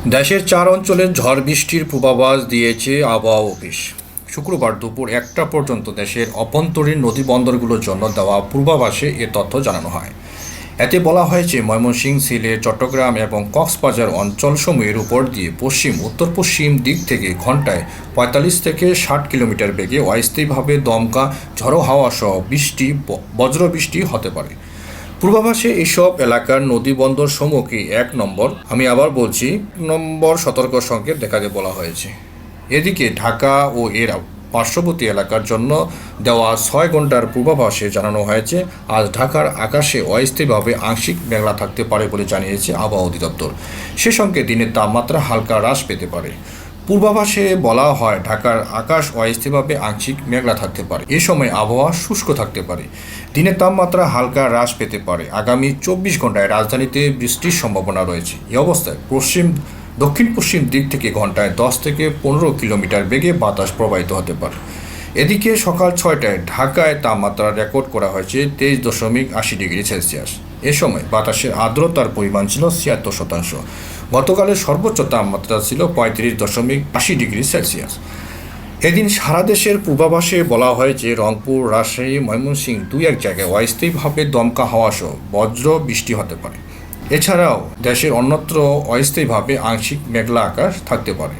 দেশের 4 অঞ্চলে ঝড় বৃষ্টির পূর্বাভাস দিয়েছে আবহাওয়া অফিস। শুক্রবার দুপুর 1টা পর্যন্ত দেশের অভ্যন্তরীণ নদীবন্দরগুলোর জন্য দেওয়া পূর্বাভাসে এ তথ্য জানানো হয়। এতে বলা হয়েছে ময়মনসিংহ, সিলেট, চট্টগ্রাম এবং কক্সবাজার অঞ্চলসমূহের উপর দিয়ে পশ্চিম উত্তর পশ্চিম দিক থেকে ঘন্টায় 45 থেকে 60 কিলোমিটার বেগে অস্থায়ীভাবে দমকা ঝড়ো হাওয়া সহ বজ্রবৃষ্টি হতে পারে। পূর্বাভাসে এসব এলাকার নদীবন্দর সমূহকে 1 নম্বর, আমি আবার বলছি, নম্বর সতর্ক সংকেত দেখাতে বলা হয়েছে। এদিকে ঢাকা ও এর পার্শ্ববর্তী এলাকার জন্য দেওয়া 6 ঘন্টার পূর্বাভাসে জানানো হয়েছে আজ ঢাকার আকাশে অস্থায়ীভাবে আংশিক মেঘলা থাকতে পারে বলে জানিয়েছে আবহাওয়া অধিদপ্তর। সে সঙ্গে দিনের তাপমাত্রা হালকা হ্রাস পেতে পারে। পূর্বাভাসে বলা হয় ঢাকার আকাশ অস্থায়ীভাবে আংশিক মেঘলা থাকতে পারে। এ সময় আবহাওয়া শুষ্ক থাকতে পারে। দিনের তাপমাত্রা হালকা হ্রাস পেতে পারে। আগামী 24 ঘন্টায় রাজধানীতে বৃষ্টির সম্ভাবনা রয়েছে। এই অবস্থায় দক্ষিণ পশ্চিম দিক থেকে ঘন্টায় 10 থেকে 15 কিলোমিটার বেগে বাতাস প্রবাহিত হতে পারে। এদিকে সকাল 6টায় ঢাকায় তাপমাত্রা রেকর্ড করা হয়েছে 23.80 ডিগ্রি সেলসিয়াস। এ সময় বাতাসের আর্দ্রতার পরিমাণ ছিল 76%। গতকালের সর্বোচ্চ তাপমাত্রা ছিল 35.80 ডিগ্রি সেলসিয়াস। এদিন সারা দেশের পূর্বাভাসে বলা হয়েছে রংপুর, রাজশাহী, ময়মনসিংহ 2-1 জায়গায় অস্থায়ীভাবে দমকা হাওয়া সহ বজ্র বৃষ্টি হতে পারে। এছাড়াও দেশের অন্যত্র অস্থায়ীভাবে আংশিক মেঘলা আকাশ থাকতে পারে।